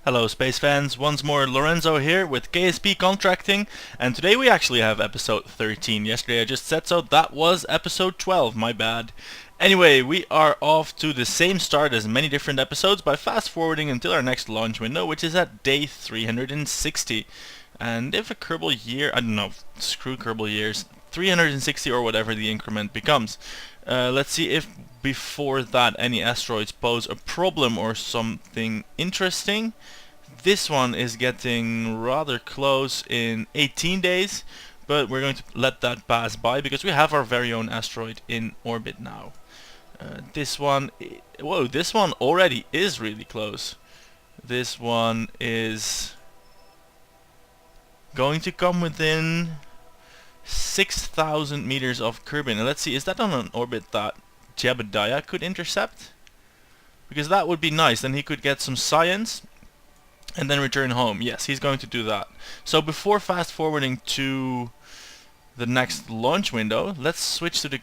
Hello space fans, once more Lorenzo here with KSP Contracting, and today we actually have episode 13. Yesterday I just said so, that was episode 12, my bad. Anyway, we are off to the same start as many different episodes by fast forwarding until our next launch window, which is at day 360. And if a Kerbal year, I don't know, screw Kerbal years, 360 or whatever the increment becomes. Let's see if before that any asteroids pose a problem or something interesting. This one is getting rather close in 18 days, but we're going to let that pass by because we have our very own asteroid in orbit now. This one, whoa, this one already is really close. This one is going to come within 6,000 meters of Kerbin. And let's see, is that on an orbit that Jebediah could intercept? Because that would be nice, then he could get some science and then return home. Yes, he's going to do that. So before fast forwarding to the next launch window, let's switch to the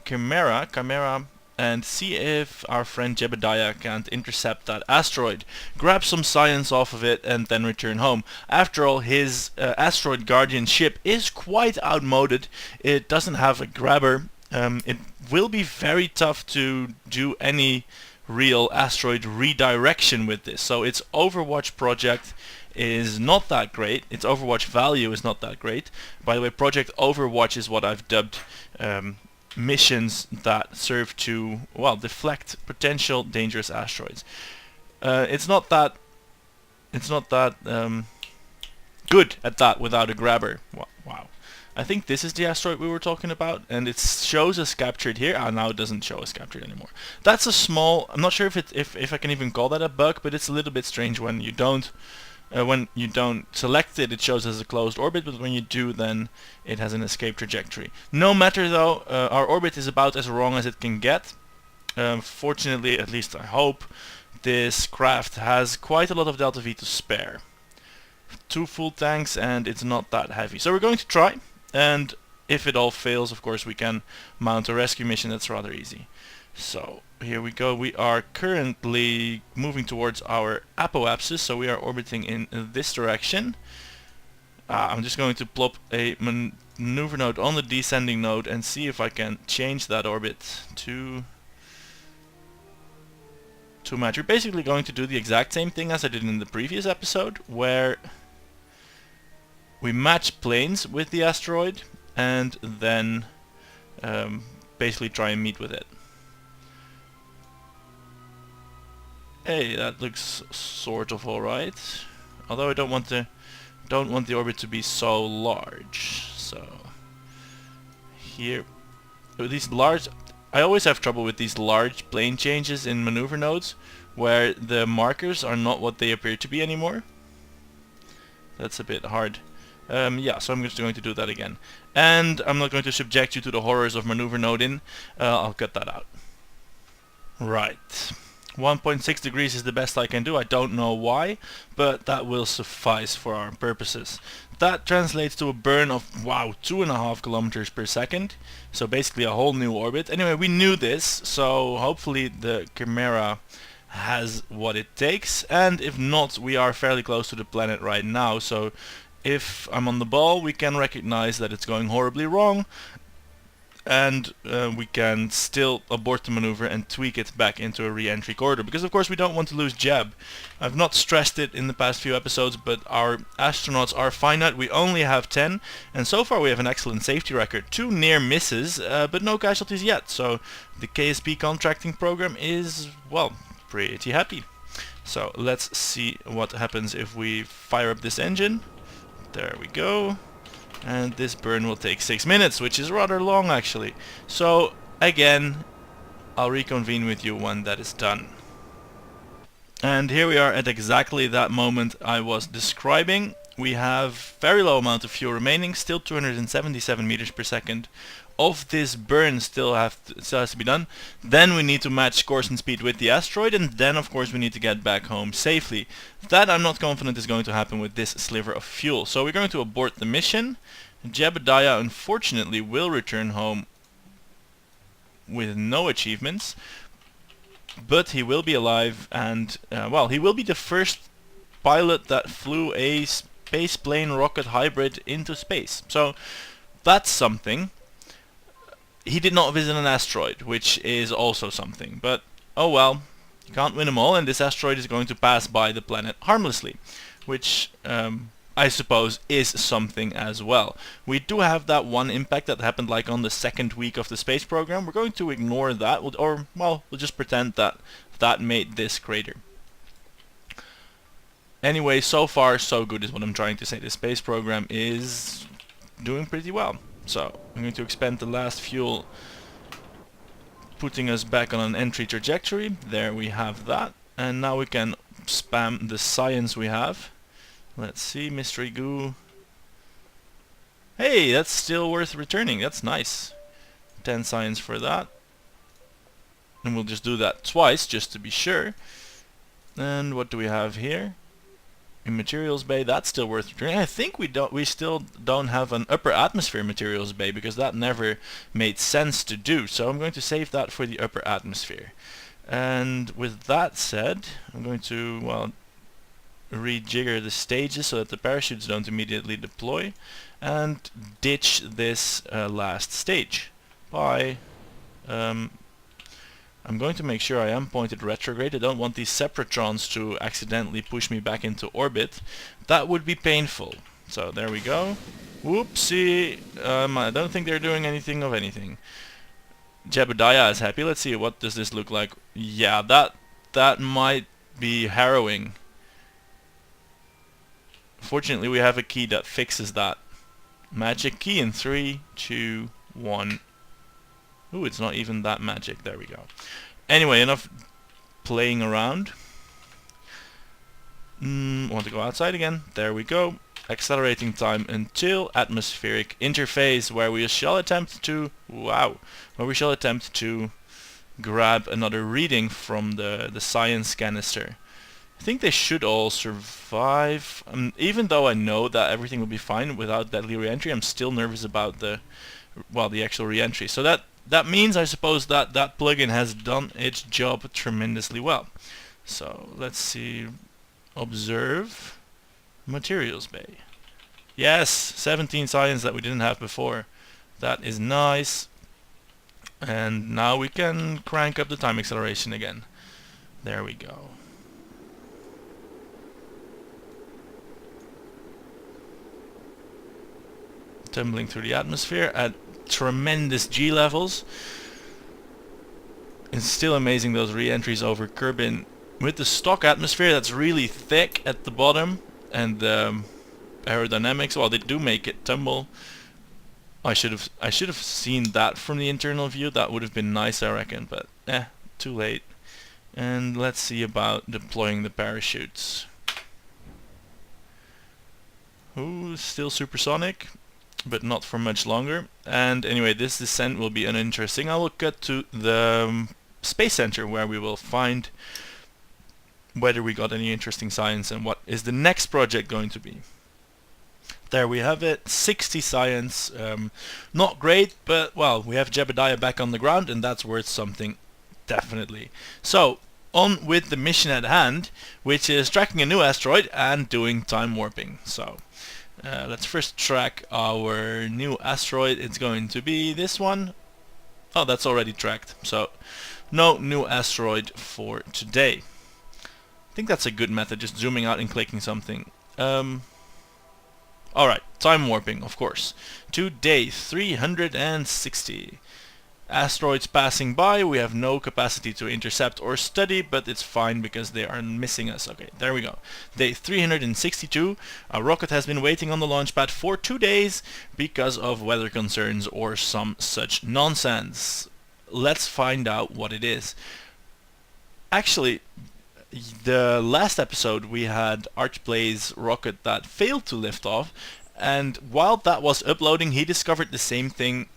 Chimera, and see if our friend Jebediah can't intercept that asteroid, grab some science off of it, and then return home. After all, his asteroid guardian ship is quite outmoded. It doesn't have a grabber. It will be very tough to do any real asteroid redirection with this. So its Overwatch project is not that great. Its Overwatch value is not that great. By the way, Project Overwatch is what I've dubbed missions that serve to, well, deflect potential dangerous asteroids. It's not that good at that without a grabber. Wow. I think this is the asteroid we were talking about, and it shows us captured here. Now it doesn't show us captured anymore. That's a small, I'm not sure if I can even call that a bug, but it's a little bit strange when you don't select it. It shows as a closed orbit, but when you do, then it has an escape trajectory. No matter though, our orbit is about as wrong as it can get. Fortunately, at least I hope, this craft has quite a lot of delta V to spare. 2 full tanks, and it's not that heavy. So we're going to try, and if it all fails, of course, we can mount a rescue mission. That's rather easy. So here we go. We are currently moving towards our apoapsis, so we are orbiting in this direction. I'm just going to plop a maneuver node on the descending node and see if I can change that orbit to match. We're basically going to do the exact same thing as I did in the previous episode, where we match planes with the asteroid and then basically try and meet with it. Hey, that looks sort of alright. Although I don't want the orbit to be so large. So here, these large, I always have trouble with these large plane changes in maneuver nodes, where the markers are not what they appear to be anymore. That's a bit hard. Yeah, so I'm just going to do that again. And I'm not going to subject you to the horrors of maneuver noding. I'll cut that out. Right. 1.6 degrees is the best I can do. I don't know why, but that will suffice for our purposes. That translates to a burn of, wow, 2.5 kilometers per second. So basically a whole new orbit. Anyway, we knew this, so hopefully the Chimera has what it takes. And if not, we are fairly close to the planet right now. So if I'm on the ball, we can recognize that it's going horribly wrong. And we can still abort the maneuver and tweak it back into a re-entry corridor, because of course we don't want to lose Jeb. I've not stressed it in the past few episodes, but our astronauts are finite. We only have 10, and so far we have an excellent safety record. 2 near misses, but no casualties yet, so the KSP contracting program is, well, pretty happy. So let's see what happens if we fire up this engine. There we go. And this burn will take 6 minutes, which is rather long actually. So again, I'll reconvene with you when that is done. And here we are at exactly that moment I was describing. We have very low amount of fuel remaining, still 277 meters per second. Of this burn still has to be done. Then we need to match course and speed with the asteroid, and then of course we need to get back home safely. That I'm not confident is going to happen with this sliver of fuel. So we're going to abort the mission. Jebediah unfortunately will return home with no achievements, but he will be alive, and well, he will be the first pilot that flew a space plane rocket hybrid into space. So that's something. He did not visit an asteroid, which is also something, but oh well, you can't win them all, and this asteroid is going to pass by the planet harmlessly, which I suppose is something as well. We do have that one impact that happened like on the second week of the space program. We're going to ignore that, or well, we'll just pretend that that made this crater. Anyway, so far so good is what I'm trying to say. The space program is doing pretty well. So I'm going to expend the last fuel, putting us back on an entry trajectory. There we have that, and now we can spam the science we have. Let's see, mystery goo. Hey, that's still worth returning. That's nice. 10 science for that, and we'll just do that twice just to be sure. And what do we have here? In materials bay, that's still worth returning. I think we still don't have an upper atmosphere materials bay because that never made sense to do. So I'm going to save that for the upper atmosphere. And with that said, I'm going to, well, rejigger the stages so that the parachutes don't immediately deploy, and ditch this last stage by I'm going to make sure I am pointed retrograde. I don't want these separatrons to accidentally push me back into orbit. That would be painful. So there we go. Whoopsie. I don't think they're doing anything of anything. Jebediah is happy. Let's see, what does this look like? Yeah, that might be harrowing. Fortunately, we have a key that fixes that. Magic key in 3, 2, 1. Ooh, it's not even that magic. There we go. Anyway, enough playing around. Want to go outside again. There we go. Accelerating time until atmospheric interface, where we shall attempt to grab another reading from the science canister. I think they should all survive. Even though I know that everything will be fine without deadly re-entry, I'm still nervous about the actual re-entry. So that means, I suppose, that that plugin has done its job tremendously well. So let's see. Observe materials bay. Yes, 17 science that we didn't have before. That is nice. And now we can crank up the time acceleration again. There we go. Tumbling through the atmosphere at tremendous G levels. It's still amazing, those re-entries over Kerbin with the stock atmosphere that's really thick at the bottom, and aerodynamics, well, they do make it tumble. I should have seen that from the internal view. That would have been nice, I reckon, but too late. And let's see about deploying the parachutes. Ooh, still supersonic, but not for much longer. And anyway, this descent will be uninteresting. I will cut to the Space Center, where we will find whether we got any interesting science and what is the next project going to be. There we have it, 60 science. Not great, but well, we have Jebediah back on the ground, and that's worth something, definitely. So, on with the mission at hand, which is tracking a new asteroid and doing time warping. So, let's first track our new asteroid. It's going to be this one. Oh, that's already tracked, so no new asteroid for today. I think that's a good method, just zooming out and clicking something. Alright, time warping, of course, to day 360. Asteroids passing by. We have no capacity to intercept or study, but it's fine because they are missing us. Okay, there we go. Day 362. A rocket has been waiting on the launch pad for 2 days because of weather concerns or some such nonsense. Let's find out what it is. Actually, the last episode we had Archplay's rocket that failed to lift off, and while that was uploading, he discovered the same thing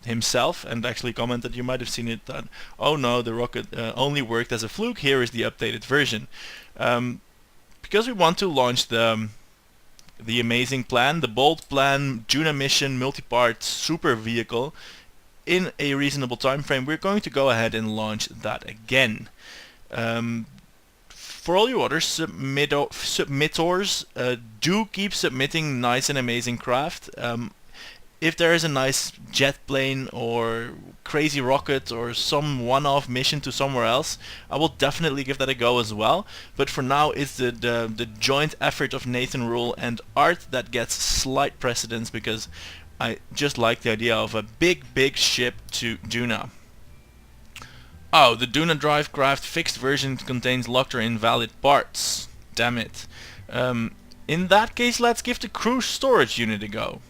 himself, and actually commented, you might have seen it, that oh no, the rocket only worked as a fluke. Here is the updated version. Because we want to launch the amazing plan, the bold plan, Duna mission, multi-part super vehicle in a reasonable time frame, we're going to go ahead and launch that again. for all you other submitters, do keep submitting nice and amazing craft. If there is a nice jet plane or crazy rocket or some one-off mission to somewhere else, I will definitely give that a go as well. But for now, it's the joint effort of Nathan Rule and Art that gets slight precedence, because I just like the idea of a big ship to Duna. Oh, the Duna drive craft fixed version contains locked or invalid parts. Damn it. In that case, let's give the crew storage unit a go.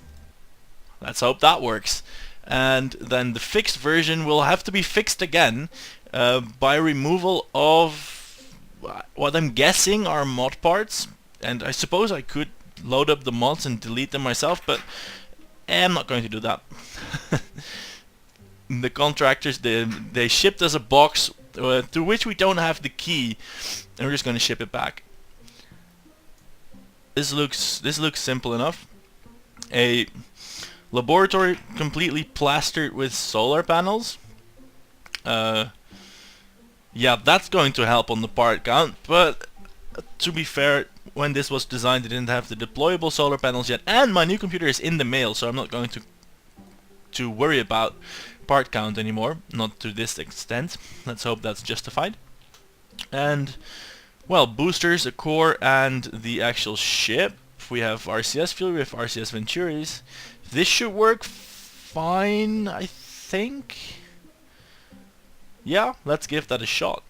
Let's hope that works. And then the fixed version will have to be fixed again by removal of what I'm guessing are mod parts. And I suppose I could load up the mods and delete them myself, but I'm not going to do that. The contractors, they shipped us a box to which we don't have the key, and we're just going to ship it back. This looks simple enough. A laboratory completely plastered with solar panels. Yeah, that's going to help on the part count, but to be fair, when this was designed it didn't have the deployable solar panels yet, and my new computer is in the mail, so I'm not going to worry about part count anymore, not to this extent. Let's hope that's justified. And, well, boosters, a core, and the actual ship. We have RCS fuel, we have RCS Venturis. This should work fine, I think. Yeah, let's give that a shot.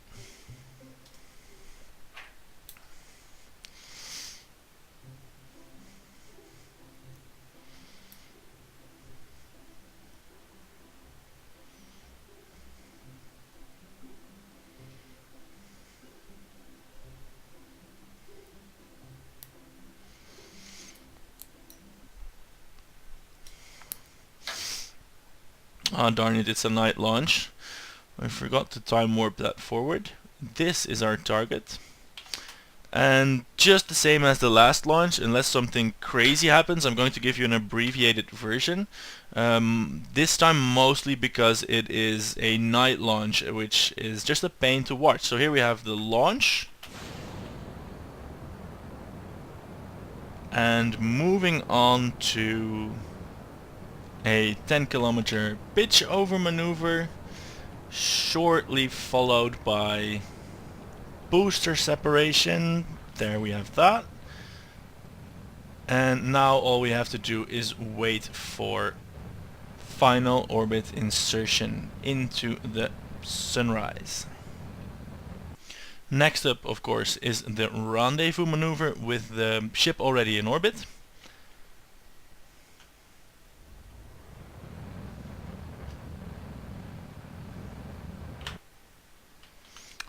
Ah, darn it, it's a night launch. I forgot to time warp that forward. This is our target. And just the same as the last launch, unless something crazy happens, I'm going to give you an abbreviated version. This time mostly because it is a night launch, which is just a pain to watch. So here we have the launch. And moving on to a 10-kilometer pitch over maneuver, shortly followed by booster separation. There we have that. And now all we have to do is wait for final orbit insertion into the sunrise. Next up, of course, is the rendezvous maneuver with the ship already in orbit.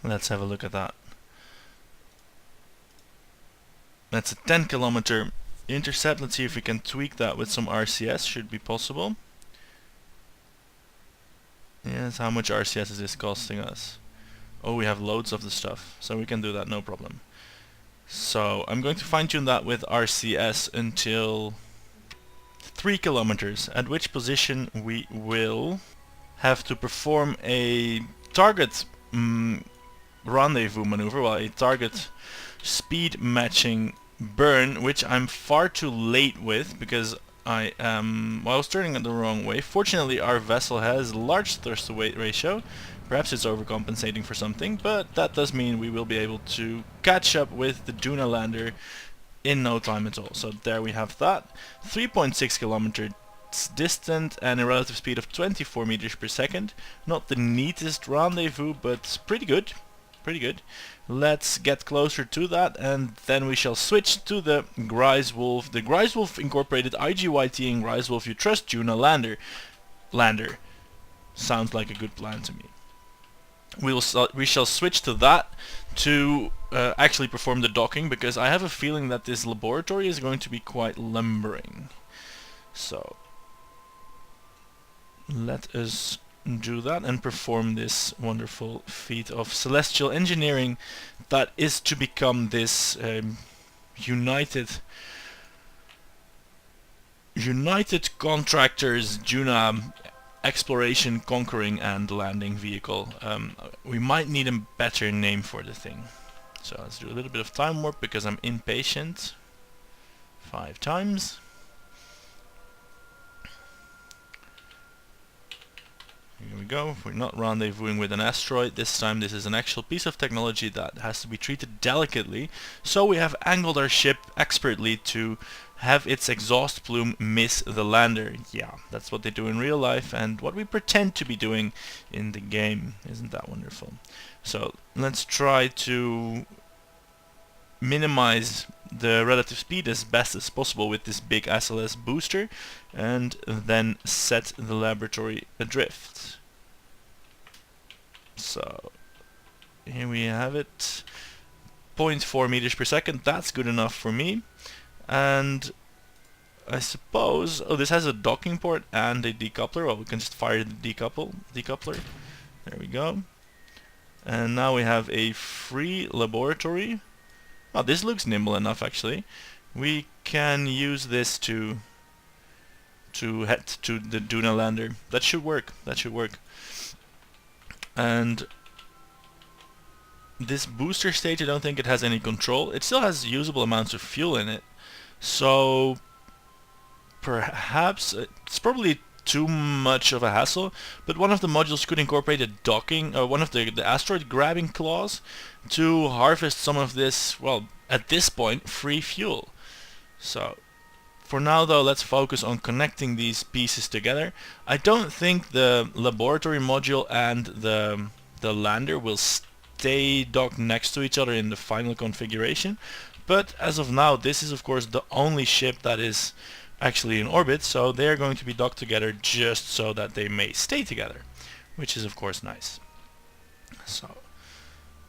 Let's have a look at that. That's a 10-kilometer intercept. Let's see if we can tweak that with some RCS. Should be possible. Yes, how much RCS is this costing us? Oh, we have loads of the stuff, so we can do that, no problem. So I'm going to fine-tune that with RCS until 3 kilometers, at which position we will have to perform a target rendezvous maneuver, well, a target speed matching burn, which I'm far too late with because I was turning it the wrong way. Fortunately, our vessel has large thrust to weight ratio. Perhaps it's overcompensating for something, but that does mean we will be able to catch up with the Duna lander in no time at all. So there we have that. 3.6 kilometers distant and a relative speed of 24 meters per second. Not the neatest rendezvous, but pretty good. Pretty good. Let's get closer to that, and then we shall switch to the Greiswolf. The Greiswolf incorporated IGYT and Greiswolf You Trust Duna lander. Sounds like a good plan to me. We shall switch to that to actually perform the docking, because I have a feeling that this laboratory is going to be quite lumbering. So let us do that and perform this wonderful feat of celestial engineering that is to become this United Contractors Duna exploration, conquering and landing vehicle. We might need a better name for the thing. So let's do a little bit of time warp because I'm impatient. 5 times. Here we go. We're not rendezvousing with an asteroid this time. This is an actual piece of technology that has to be treated delicately. So we have angled our ship expertly to have its exhaust plume miss the lander. Yeah, that's what they do in real life and what we pretend to be doing in the game. Isn't that wonderful? So let's try to minimize the relative speed as best as possible with this big SLS booster and then set the laboratory adrift. So here we have it, 0.4 meters per second. That's good enough for me. And I suppose, oh, this has a docking port and a decoupler. Well, we can just fire the decoupler. There we go. And now we have a free laboratory. Oh, this looks nimble enough actually. We can use this to head to the Duna lander. That should work. That should work. And this booster stage, I don't think it has any control. It still has usable amounts of fuel in it. So perhaps it's probably too much of a hassle, but one of the modules could incorporate a docking, or one of the asteroid grabbing claws to harvest some of this, well, at this point, free fuel. So for now though, let's focus on connecting these pieces together. I don't think the laboratory module and the lander will stay docked next to each other in the final configuration, but as of now this is of course the only ship that is actually in orbit, so they're going to be docked together just so that they may stay together, which is of course nice. So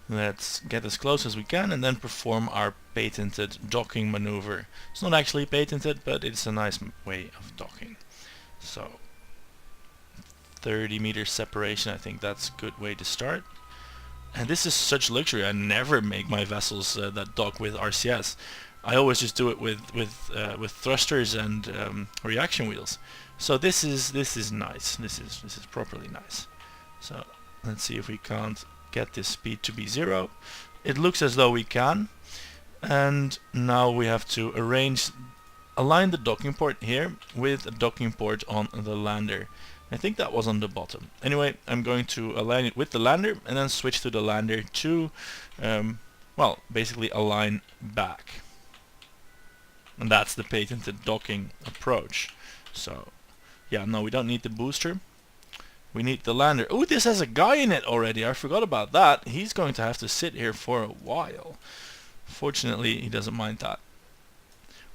let's get as close as we can and then perform our patented docking maneuver. It's not actually patented, but it's a nice way of docking. So 30 meters separation, I think that's a good way to start. And this is such luxury. I never make my vessels that dock with RCS. I always just do it with thrusters and reaction wheels. So this is nice. This is properly nice. So let's see if we can't get this speed to be 0. It looks as though we can. And now we have to align the docking port here with a docking port on the lander. I think that was on the bottom. Anyway, I'm going to align it with the lander and then switch to the lander to, well, basically align back. And that's the patented docking approach. So, yeah, no, we don't need the booster. We need the lander. Oh, this has a guy in it already. I forgot about that. He's going to have to sit here for a while. Fortunately, he doesn't mind that.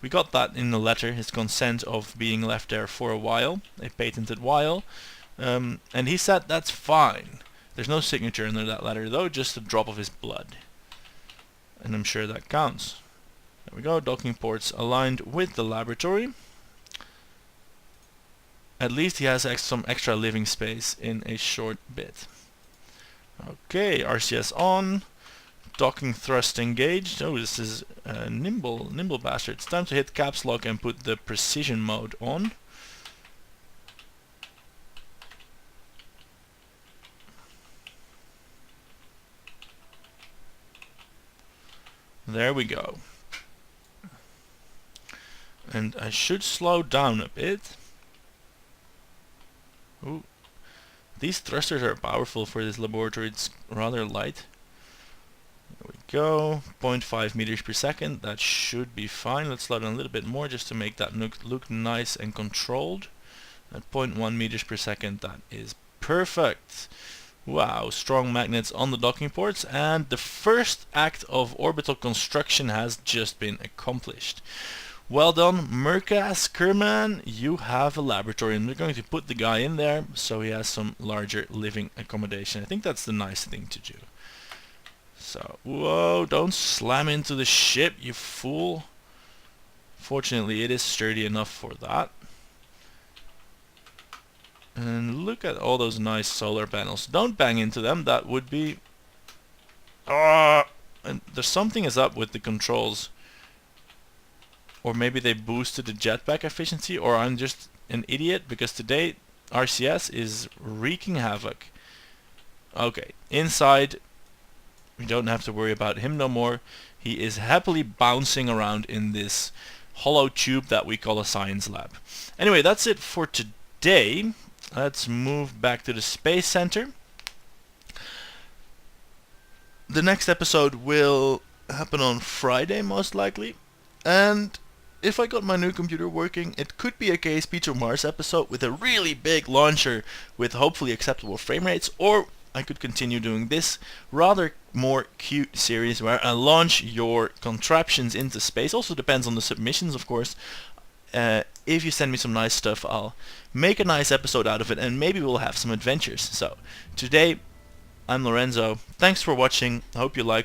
We got that in the letter, his consent of being left there for a while, a patented while. And he said that's fine. There's no signature under that letter though, just a drop of his blood. And I'm sure that counts. There we go, docking ports aligned with the laboratory. At least he has some extra living space in a short bit. Okay, RCS on. Docking thrust engaged. Oh, this is nimble bastard. It's time to hit caps lock and put the precision mode on. There we go. And I should slow down a bit. Ooh. These thrusters are powerful for this laboratory. It's rather light. There we go, 0.5 meters per second, that should be fine. Let's slow down a little bit more just to make that look nice and controlled. At 0.1 meters per second, that is perfect. Wow, strong magnets on the docking ports, and the first act of orbital construction has just been accomplished. Well done, Murkas Kerman, you have a laboratory, and we're going to put the guy in there so he has some larger living accommodation. I think that's the nice thing to do. So, whoa, don't slam into the ship, you fool. Fortunately, it is sturdy enough for that. And look at all those nice solar panels. Don't bang into them, that would be... And there's something is up with the controls. Or maybe they boosted the jetpack efficiency, or I'm just an idiot, because today RCS is wreaking havoc. Okay, inside... We don't have to worry about him no more. He is happily bouncing around in this hollow tube that we call a science lab. Anyway, that's it for today. Let's move back to the Space Center. The next episode will happen on Friday, most likely. And if I got my new computer working, it could be a KSP to Mars episode with a really big launcher with hopefully acceptable frame rates, or I could continue doing this rather more cute series where I launch your contraptions into space. Also depends on the submissions, of course. If you send me some nice stuff, I'll make a nice episode out of it, and maybe we'll have some adventures. So, today, I'm Lorenzo. Thanks for watching. I hope you liked.